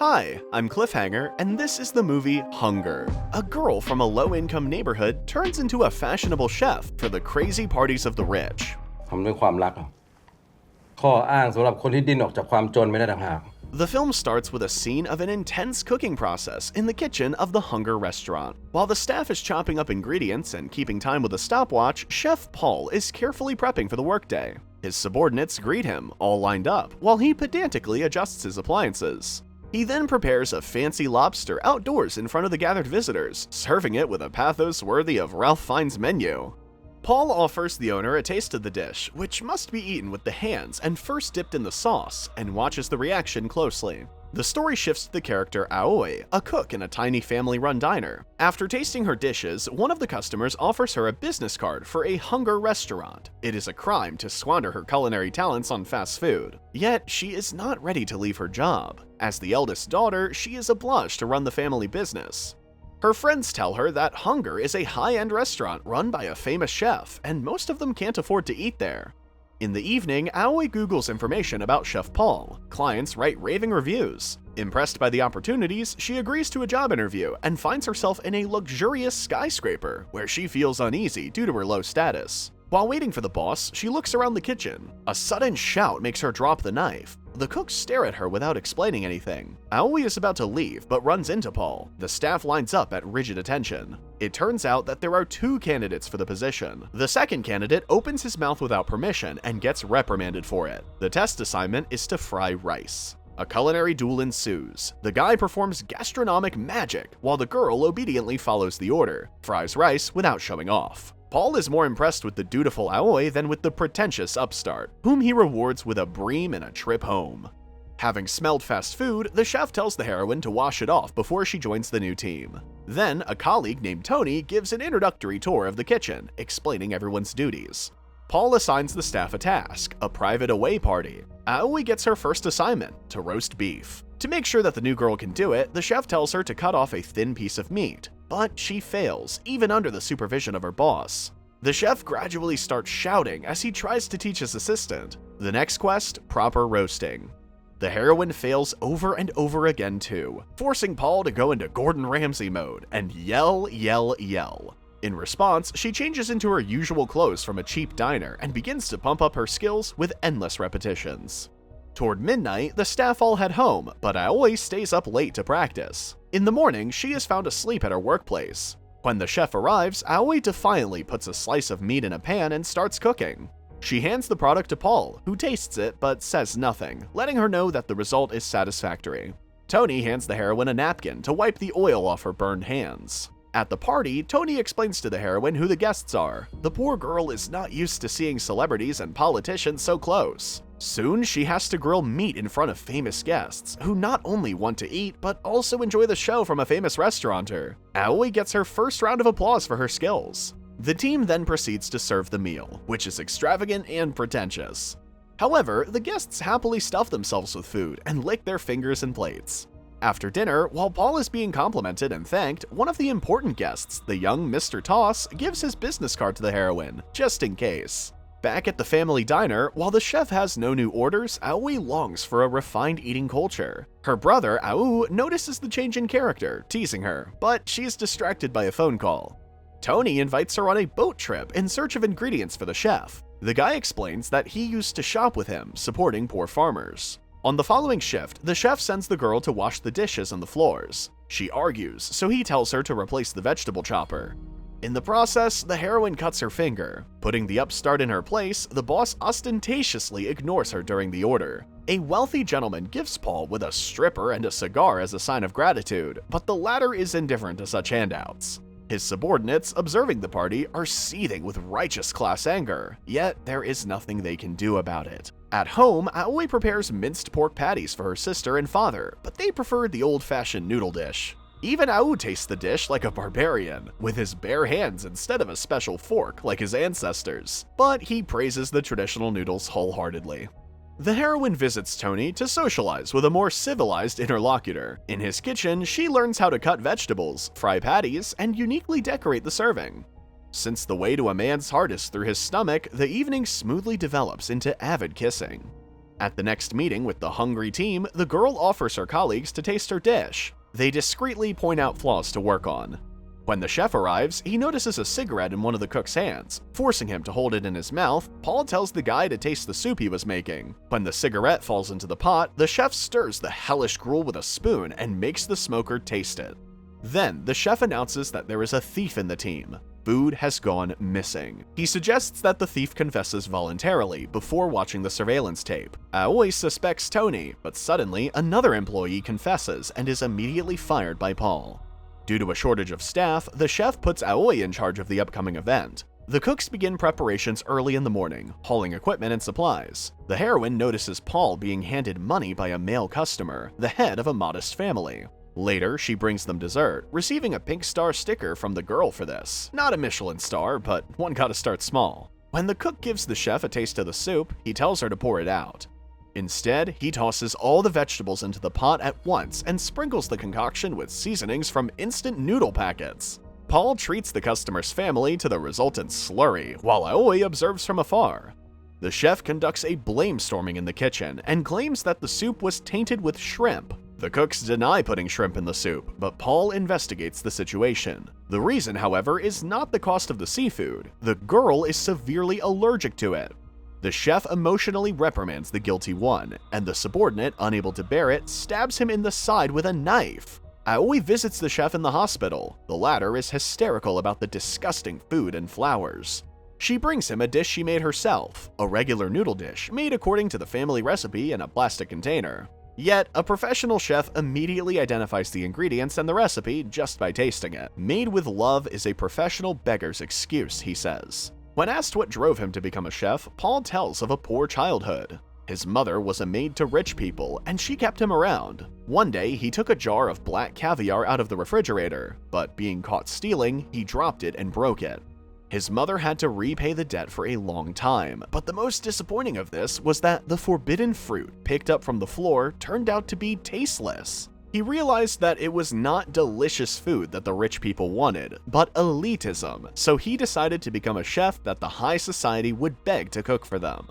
Hi, I'm Cliffhanger, and this is the movie Hunger. A girl from a low-income neighborhood turns into a fashionable chef for the crazy parties of the rich. ทำด้วยความรักข้ออ้างสำหรับคนที่ดิ้นออกจากความจนไม่ได้ต่างหาก The film starts with a scene of an intense cooking process in the kitchen of the Hunger restaurant. While the staff is chopping up ingredients and keeping time with a stopwatch, Chef Paul is carefully prepping for the workday. His subordinates greet him, all lined up, while he pedantically adjusts his appliances. He then prepares a fancy lobster outdoors in front of the gathered visitors, serving it with a pathos worthy of Ralph Fiennes' menu. Paul offers the owner a taste of the dish, which must be eaten with the hands and first dipped in the sauce, and watches the reaction closely. The story shifts to the character Aoi, a cook in a tiny family-run diner. After tasting her dishes, one of the customers offers her a business card for a Hunger restaurant. It is a crime to squander her culinary talents on fast food. Yet, she is not ready to leave her job. As the eldest daughter, she is obliged to run the family business. Her friends tell her that Hunger is a high-end restaurant run by a famous chef, and most of them can't afford to eat there. In the evening, Aoi Googles information about Chef Paul. Clients write raving reviews. Impressed by the opportunities, she agrees to a job interview and finds herself in a luxurious skyscraper, where she feels uneasy due to her low status. While waiting for the boss, she looks around the kitchen. A sudden shout makes her drop the knife. The cooks stare at her without explaining anything. Aoi is about to leave, but runs into Paul. The staff lines up at rigid attention. It turns out that there are two candidates for the position. The second candidate opens his mouth without permission and gets reprimanded for it. The test assignment is to fry rice. A culinary duel ensues. The guy performs gastronomic magic, while the girl obediently follows the order, fries rice without showing off. Paul is more impressed with the dutiful Aoi than with the pretentious upstart, whom he rewards with a bream and a trip home. Having smelled fast food, the chef tells the heroine to wash it off before she joins the new team. Then, a colleague named Tony gives an introductory tour of the kitchen, explaining everyone's duties. Paul assigns the staff a task, a private away party. Aoi gets her first assignment, to roast beef. To make sure that the new girl can do it, the chef tells her to cut off a thin piece of meat. But she fails, even under the supervision of her boss. The chef gradually starts shouting as he tries to teach his assistant. The next quest, proper roasting. The heroine fails over and over again too, forcing Paul to go into Gordon Ramsay mode and yell, yell, yell. In response, she changes into her usual clothes from a cheap diner and begins to pump up her skills with endless repetitions. Toward midnight, the staff all head home, but Aoi stays up late to practice. In the morning, she is found asleep at her workplace. When the chef arrives, Aoi defiantly puts a slice of meat in a pan and starts cooking. She hands the product to Paul, who tastes it but says nothing, letting her know that the result is satisfactory. Tony hands the heroine a napkin to wipe the oil off her burned hands. At the party, Tony explains to the heroine who the guests are. The poor girl is not used to seeing celebrities and politicians so close. Soon, she has to grill meat in front of famous guests, who not only want to eat, but also enjoy the show from a famous restaurateur. Aoi gets her first round of applause for her skills. The team then proceeds to serve the meal, which is extravagant and pretentious. However, the guests happily stuff themselves with food and lick their fingers and plates. After dinner, while Paul is being complimented and thanked, one of the important guests, the young Mr. Toss, gives his business card to the heroine, just in case. Back at the family diner, while the chef has no new orders, Aoi longs for a refined eating culture. Her brother, Ao, notices the change in character, teasing her, but she's distracted by a phone call. Tony invites her on a boat trip in search of ingredients for the chef. The guy explains that he used to shop with him, supporting poor farmers. On the following shift, the chef sends the girl to wash the dishes on the floors. She argues, so he tells her to replace the vegetable chopper. In the process, the heroine cuts her finger. Putting the upstart in her place, the boss ostentatiously ignores her during the order. A wealthy gentleman gifts Paul with a stripper and a cigar as a sign of gratitude, but the latter is indifferent to such handouts. His subordinates, observing the party, are seething with righteous class anger, yet there is nothing they can do about it. At home, Aoi prepares minced pork patties for her sister and father, but they prefer the old-fashioned noodle dish. Even Ao tastes the dish like a barbarian, with his bare hands instead of a special fork like his ancestors, but he praises the traditional noodles wholeheartedly. The heroine visits Tony to socialize with a more civilized interlocutor. In his kitchen, she learns how to cut vegetables, fry patties, and uniquely decorate the serving. Since the way to a man's heart is through his stomach, the evening smoothly develops into avid kissing. At the next meeting with the hungry team, the girl offers her colleagues to taste her dish. They discreetly point out flaws to work on. When the chef arrives, he notices a cigarette in one of the cook's hands. Forcing him to hold it in his mouth, Paul tells the guy to taste the soup he was making. When the cigarette falls into the pot, the chef stirs the hellish gruel with a spoon and makes the smoker taste it. Then, the chef announces that there is a thief in the team. Food has gone missing. He suggests that the thief confesses voluntarily before watching the surveillance tape. Aoi suspects Tony, but suddenly another employee confesses and is immediately fired by Paul. Due to a shortage of staff, the chef puts Aoi in charge of the upcoming event. The cooks begin preparations early in the morning, hauling equipment and supplies. The heroine notices Paul being handed money by a male customer, the head of a modest family. Later, she brings them dessert, receiving a pink star sticker from the girl for this. Not a Michelin star, but one gotta start small. When the cook gives the chef a taste of the soup, he tells her to pour it out. Instead, he tosses all the vegetables into the pot at once and sprinkles the concoction with seasonings from instant noodle packets. Paul treats the customer's family to the resultant slurry, while Aoi observes from afar. The chef conducts a blame-storming in the kitchen and claims that the soup was tainted with shrimp. The cooks deny putting shrimp in the soup, but Paul investigates the situation. The reason, however, is not the cost of the seafood. The girl is severely allergic to it. The chef emotionally reprimands the guilty one, and the subordinate, unable to bear it, stabs him in the side with a knife. Aoi visits the chef in the hospital. The latter is hysterical about the disgusting food and flowers. She brings him a dish she made herself, a regular noodle dish made according to the family recipe in a plastic container. Yet, a professional chef immediately identifies the ingredients and the recipe just by tasting it. Made with love is a professional beggar's excuse, he says. When asked what drove him to become a chef, Paul tells of a poor childhood. His mother was a maid to rich people, and she kept him around. One day, he took a jar of black caviar out of the refrigerator, but being caught stealing, he dropped it and broke it. His mother had to repay the debt for a long time, but the most disappointing of this was that the forbidden fruit picked up from the floor turned out to be tasteless. He realized that it was not delicious food that the rich people wanted, but elitism, so he decided to become a chef that the high society would beg to cook for them.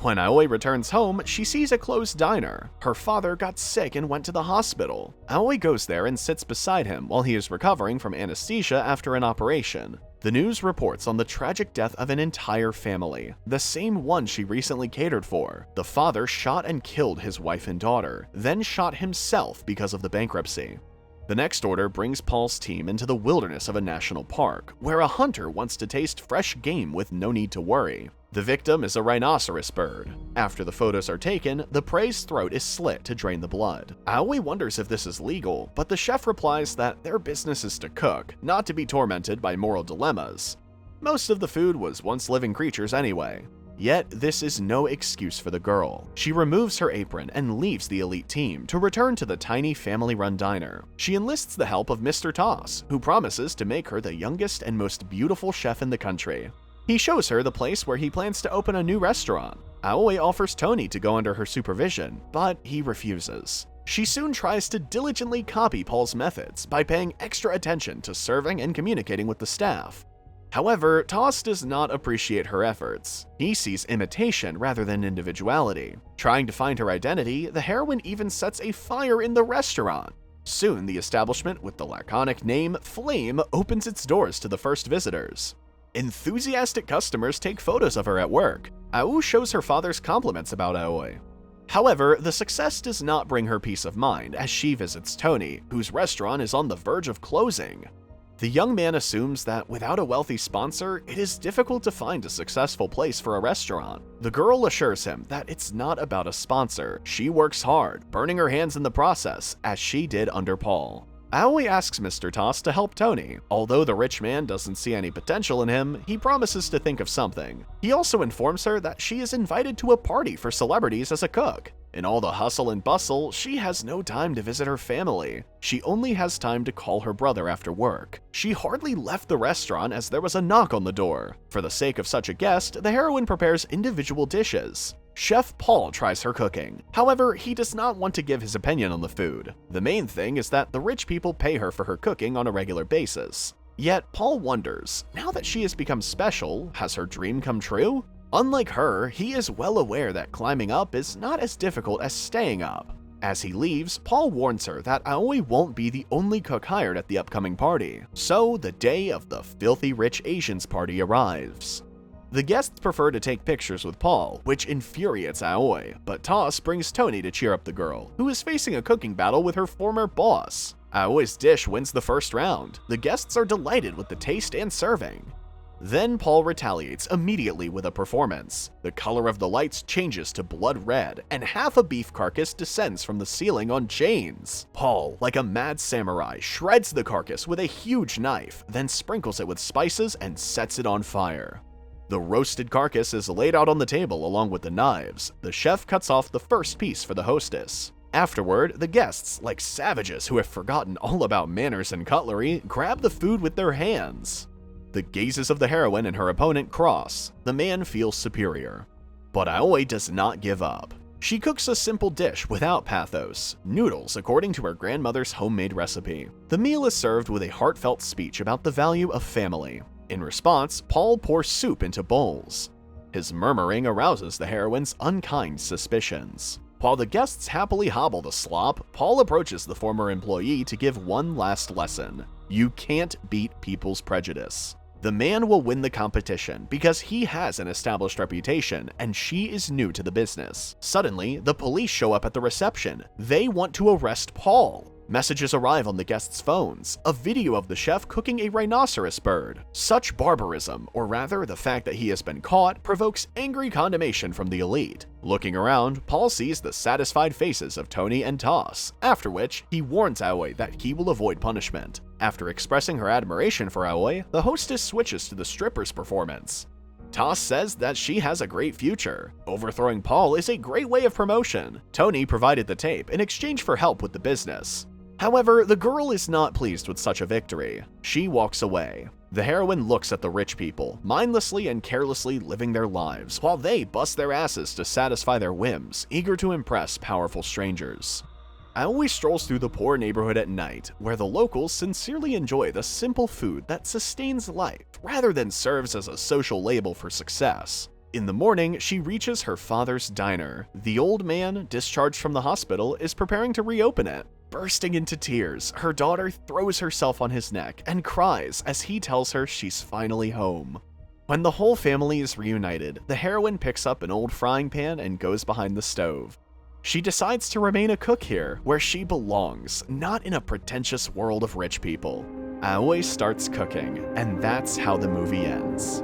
When Aoi returns home, she sees a closed diner. Her father got sick and went to the hospital. Aoi goes there and sits beside him while he is recovering from anesthesia after an operation. The news reports on the tragic death of an entire family, the same one she recently catered for. The father shot and killed his wife and daughter, then shot himself because of the bankruptcy. The next order brings Paul's team into the wilderness of a national park, where a hunter wants to taste fresh game with no need to worry. The victim is a rhinoceros bird. After the photos are taken, the prey's throat is slit to drain the blood. Aoi wonders if this is legal, but the chef replies that their business is to cook, not to be tormented by moral dilemmas. Most of the food was once living creatures anyway. Yet, this is no excuse for the girl. She removes her apron and leaves the elite team to return to the tiny family-run diner. She enlists the help of Mr. Toss, who promises to make her the youngest and most beautiful chef in the country. He shows her the place where he plans to open a new restaurant. Aoi offers Tony to go under her supervision, but he refuses. She soon tries to diligently copy Paul's methods by paying extra attention to serving and communicating with the staff. However, Toss does not appreciate her efforts. He sees imitation rather than individuality. Trying to find her identity, the heroine even sets a fire in the restaurant. Soon, the establishment with the laconic name Flame opens its doors to the first visitors. Enthusiastic customers take photos of her at work. Aoi shows her father's compliments about Aoi. However, the success does not bring her peace of mind as she visits Tony, whose restaurant is on the verge of closing. The young man assumes that without a wealthy sponsor, it is difficult to find a successful place for a restaurant. The girl assures him that it's not about a sponsor. She works hard, burning her hands in the process, as she did under Paul. Aoi asks Mr. Toss to help Tony. Although the rich man doesn't see any potential in him, he promises to think of something. He also informs her that she is invited to a party for celebrities as a cook. In all the hustle and bustle, she has no time to visit her family. She only has time to call her brother after work. She hardly left the restaurant as there was a knock on the door. For the sake of such a guest, the heroine prepares individual dishes. Chef Paul tries her cooking. However, he does not want to give his opinion on the food. The main thing is that the rich people pay her for her cooking on a regular basis. Yet, Paul wonders, now that she has become special, has her dream come true? Unlike her, he is well aware that climbing up is not as difficult as staying up. As he leaves, Paul warns her that Aoi won't be the only cook hired at the upcoming party, so the day of the filthy rich Asians party arrives. The guests prefer to take pictures with Paul, which infuriates Aoi, but Toss brings Tony to cheer up the girl, who is facing a cooking battle with her former boss. Aoi's dish wins the first round. The guests are delighted with the taste and serving. Then Paul retaliates immediately with a performance. The color of the lights changes to blood red, and half a beef carcass descends from the ceiling on chains. Paul, like a mad samurai, shreds the carcass with a huge knife, then sprinkles it with spices and sets it on fire. The roasted carcass is laid out on the table along with the knives. The chef cuts off the first piece for the hostess. Afterward, the guests, like savages who have forgotten all about manners and cutlery, grab the food with their hands. The gazes of the heroine and her opponent cross. The man feels superior. But Aoi does not give up. She cooks a simple dish without pathos, noodles according to her grandmother's homemade recipe. The meal is served with a heartfelt speech about the value of family. In response, Paul pours soup into bowls. His murmuring arouses the heroine's unkind suspicions. While the guests happily hobble the slop, Paul approaches the former employee to give one last lesson. You can't beat people's prejudice. The man will win the competition because he has an established reputation and she is new to the business. Suddenly, the police show up at the reception. They want to arrest Paul. Messages arrive on the guests' phones, a video of the chef cooking a rhinoceros bird. Such barbarism, or rather the fact that he has been caught, provokes angry condemnation from the elite. Looking around, Paul sees the satisfied faces of Tony and Toss, after which he warns Aoi that he will avoid punishment. After expressing her admiration for Aoi, the hostess switches to the stripper's performance. Toss says that she has a great future. Overthrowing Paul is a great way of promotion. Tony provided the tape in exchange for help with the business. However, the girl is not pleased with such a victory. She walks away. The heroine looks at the rich people, mindlessly and carelessly living their lives, while they bust their asses to satisfy their whims, eager to impress powerful strangers. Aoi strolls through the poor neighborhood at night, where the locals sincerely enjoy the simple food that sustains life, rather than serves as a social label for success. In the morning, she reaches her father's diner. The old man, discharged from the hospital, is preparing to reopen it. Bursting into tears, her daughter throws herself on his neck and cries as he tells her she's finally home. When the whole family is reunited, the heroine picks up an old frying pan and goes behind the stove. She decides to remain a cook here, where she belongs, not in a pretentious world of rich people. Aoi starts cooking, and that's how the movie ends.